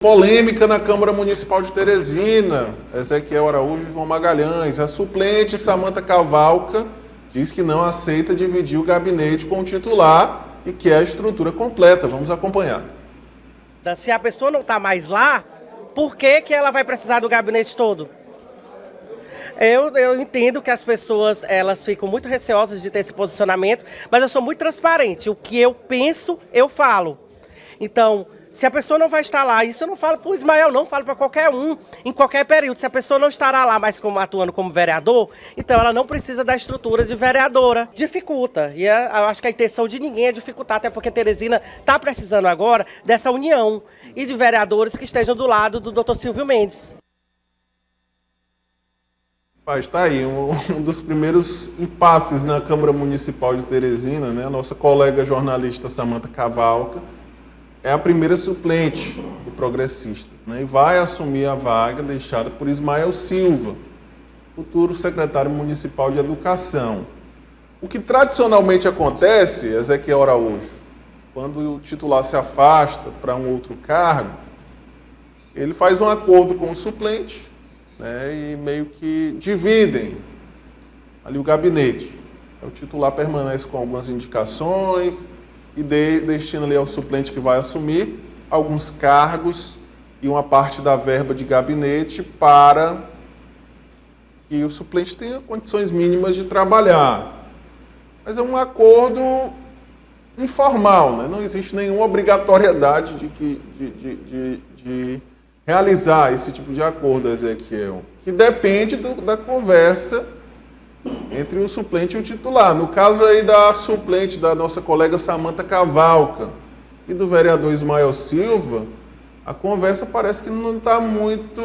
Polêmica na Câmara Municipal de Teresina. Ezequiel Araújo e João Magalhães. A suplente Samanta Cavalca diz que não aceita dividir o gabinete com o titular e quer a estrutura completa. Vamos acompanhar. Se a pessoa não está mais lá, por que ela vai precisar do gabinete todo? Eu entendo que as pessoas elas ficam muito receosas de ter esse posicionamento, mas eu sou muito transparente. O que eu penso, eu falo. Então, se a pessoa não vai estar lá, isso eu não falo para o Ismael, não, falo para qualquer um, em qualquer período. Se a pessoa não estará lá mais atuando como vereador, então ela não precisa da estrutura de vereadora. Dificulta. E eu acho que a intenção de ninguém é dificultar, até porque Teresina está precisando agora dessa união e de vereadores que estejam do lado do Dr. Silvio Mendes. Está aí um dos primeiros impasses na Câmara Municipal de Teresina, né? A nossa colega jornalista Samanta Cavalca é a primeira suplente do Progressistas, né? E vai assumir a vaga deixada por Ismael Silva, futuro secretário municipal de Educação. O que tradicionalmente acontece, Ezequiel Araújo, quando o titular se afasta para um outro cargo, ele faz um acordo com o suplente, né, e meio que dividem ali o gabinete. O titular permanece com algumas indicações e destina ali ao suplente que vai assumir alguns cargos e uma parte da verba de gabinete para que o suplente tenha condições mínimas de trabalhar. Mas é um acordo informal, né? Não existe nenhuma obrigatoriedade de realizar esse tipo de acordo, Ezequiel, que depende da conversa entre o suplente e o titular. No caso aí da suplente da nossa colega Samanta Cavalca e do vereador Ismael Silva, a conversa parece que não está muito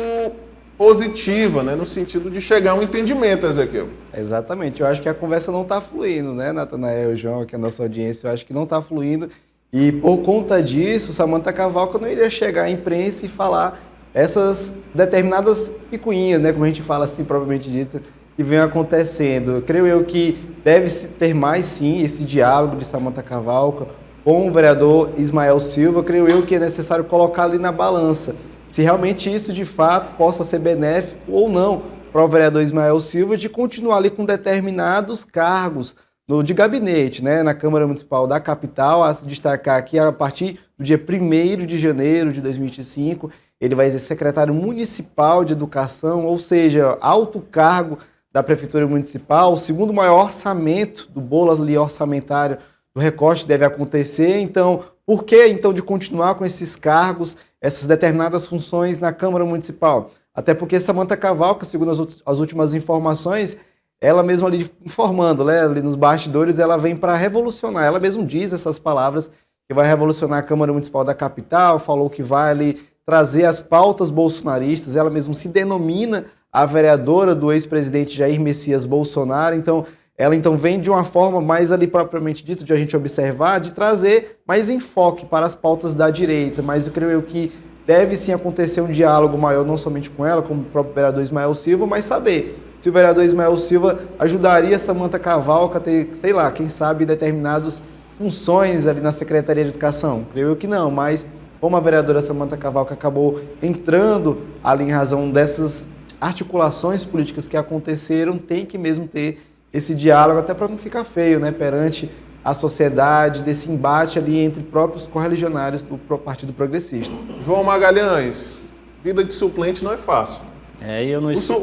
positiva, né, no sentido de chegar a um entendimento, Ezequiel. Exatamente, eu acho que a conversa não está fluindo, né, Natanael e João, que é a nossa audiência, eu acho que não está fluindo. E por conta disso, Samanta Cavalca não iria chegar à imprensa e falar essas determinadas picuinhas, né, como a gente fala assim, propriamente dito, que vem acontecendo. Eu creio eu que deve-se ter mais, sim, esse diálogo de Samanta Cavalca com o vereador Ismael Silva. Eu creio eu que é necessário colocar ali na balança se realmente isso, de fato, possa ser benéfico ou não para o vereador Ismael Silva de continuar ali com determinados cargos de gabinete, né, na Câmara Municipal da capital, a se destacar que a partir do dia 1º de janeiro de 2025, ele vai ser secretário municipal de educação, ou seja, alto cargo da Prefeitura Municipal, o segundo maior orçamento do bolo ali orçamentário do recorte deve acontecer. Então, por que então de continuar com esses cargos, essas determinadas funções na Câmara Municipal? Até porque Samanta Cavalca, segundo as últimas informações, ela mesma ali informando, né, ali nos bastidores, ela vem para revolucionar. Ela mesma diz essas palavras, que vai revolucionar a Câmara Municipal da capital, falou que vai ali trazer as pautas bolsonaristas. Ela mesma se denomina a vereadora do ex-presidente Jair Messias Bolsonaro. Então, ela vem de uma forma mais ali propriamente dita, de a gente observar, de trazer mais enfoque para as pautas da direita. Mas eu creio que deve sim acontecer um diálogo maior, não somente com ela, como o próprio vereador Ismael Silva, mas saber se o vereador Ismael Silva ajudaria Samanta Cavalca a ter, sei lá, quem sabe, determinadas funções ali na Secretaria de Educação. Creio eu que não, mas como a vereadora Samanta Cavalca acabou entrando ali em razão dessas articulações políticas que aconteceram, tem que mesmo ter esse diálogo, até para não ficar feio, né, perante a sociedade, desse embate ali entre próprios correligionários do Partido Progressista. João Magalhães, vida de suplente não é fácil.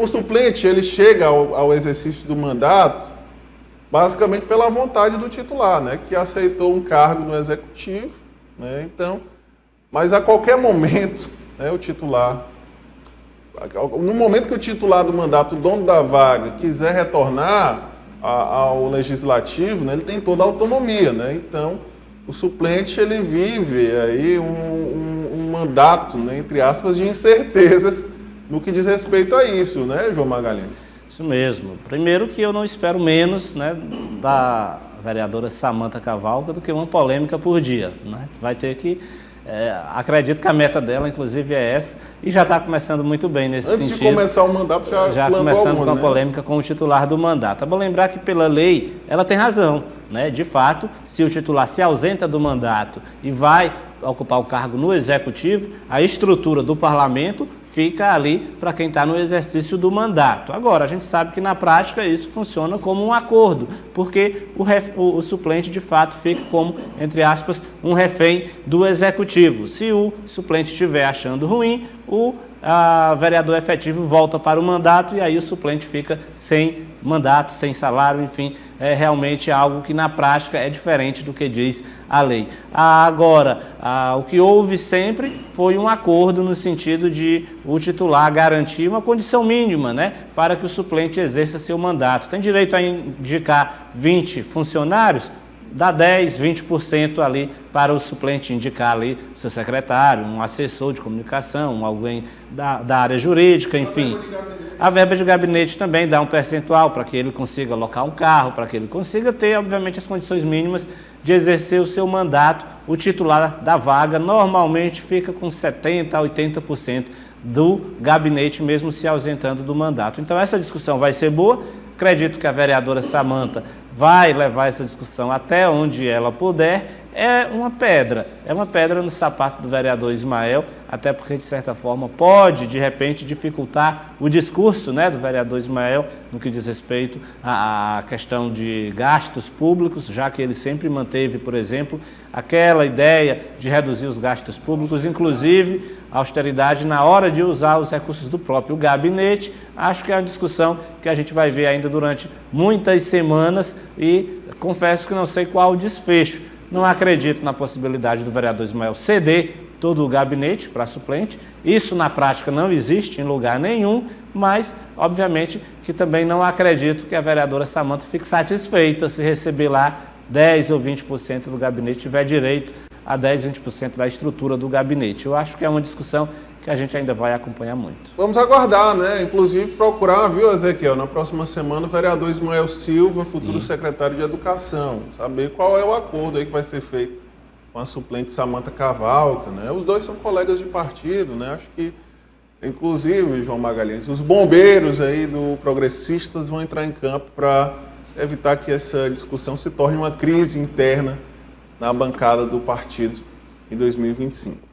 O suplente, ele chega ao exercício do mandato basicamente pela vontade do titular, né, que aceitou um cargo no executivo, né, então, mas a qualquer momento, né, o titular, no momento que o titular do mandato, o dono da vaga, quiser retornar ao legislativo, né, ele tem toda a autonomia, né, então o suplente, ele vive aí um mandato, né, entre aspas, de incertezas no que diz respeito a isso, né, João Magalhães? Isso mesmo. Primeiro que eu não espero menos, né, da vereadora Samanta Cavalca do que uma polêmica por dia, né? Vai ter que... acredito que a meta dela, inclusive, é essa, e já está começando muito bem nesse sentido. Antes de começar o mandato, já começando algumas, com a polêmica com o titular do mandato. É bom lembrar que, pela lei, ela tem razão, né? De fato, se o titular se ausenta do mandato e vai ocupar o cargo no Executivo, a estrutura do parlamento fica ali para quem está no exercício do mandato. Agora, a gente sabe que na prática isso funciona como um acordo, porque o suplente de fato fica como, entre aspas, um refém do Executivo. Se o suplente estiver achando ruim, o vereador efetivo volta para o mandato e aí o suplente fica sem mandato, sem salário, enfim, é realmente algo que na prática é diferente do que diz a lei. Agora, o que houve sempre foi um acordo no sentido de o titular garantir uma condição mínima, né, para que o suplente exerça seu mandato. Tem direito a indicar 20 funcionários? Dá 10, 20% ali para o suplente indicar ali seu secretário, um assessor de comunicação, alguém da área jurídica, enfim. A verba de gabinete também dá um percentual para que ele consiga alocar um carro, para que ele consiga ter, obviamente, as condições mínimas de exercer o seu mandato. O titular da vaga normalmente fica com 70% a 80% do gabinete, mesmo se ausentando do mandato. Então, essa discussão vai ser boa. Acredito que a vereadora Samanta vai levar essa discussão até onde ela puder. É uma pedra no sapato do vereador Ismael, até porque, de certa forma, pode, de repente, dificultar o discurso, né, do vereador Ismael no que diz respeito à questão de gastos públicos, já que ele sempre manteve, por exemplo, aquela ideia de reduzir os gastos públicos, inclusive a austeridade na hora de usar os recursos do próprio gabinete. Acho que é uma discussão que a gente vai ver ainda durante muitas semanas e confesso que não sei qual o desfecho. Não acredito na possibilidade do vereador Ismael ceder todo o gabinete para suplente. Isso, na prática, não existe em lugar nenhum, mas, obviamente, que também não acredito que a vereadora Samanta fique satisfeita se receber lá 10 ou 20% do gabinete, tiver direito a 10, 20% da estrutura do gabinete. Eu acho que é uma discussão que a gente ainda vai acompanhar muito. Vamos aguardar, né? Inclusive procurar, viu, Ezequiel, na próxima semana o vereador Ismael Silva, futuro secretário de Educação, saber qual é o acordo aí que vai ser feito com a suplente Samanta Cavalca, né? Os dois são colegas de partido, né? Acho que, inclusive, João Magalhães, os bombeiros aí do Progressistas vão entrar em campo para evitar que essa discussão se torne uma crise interna na bancada do partido em 2025.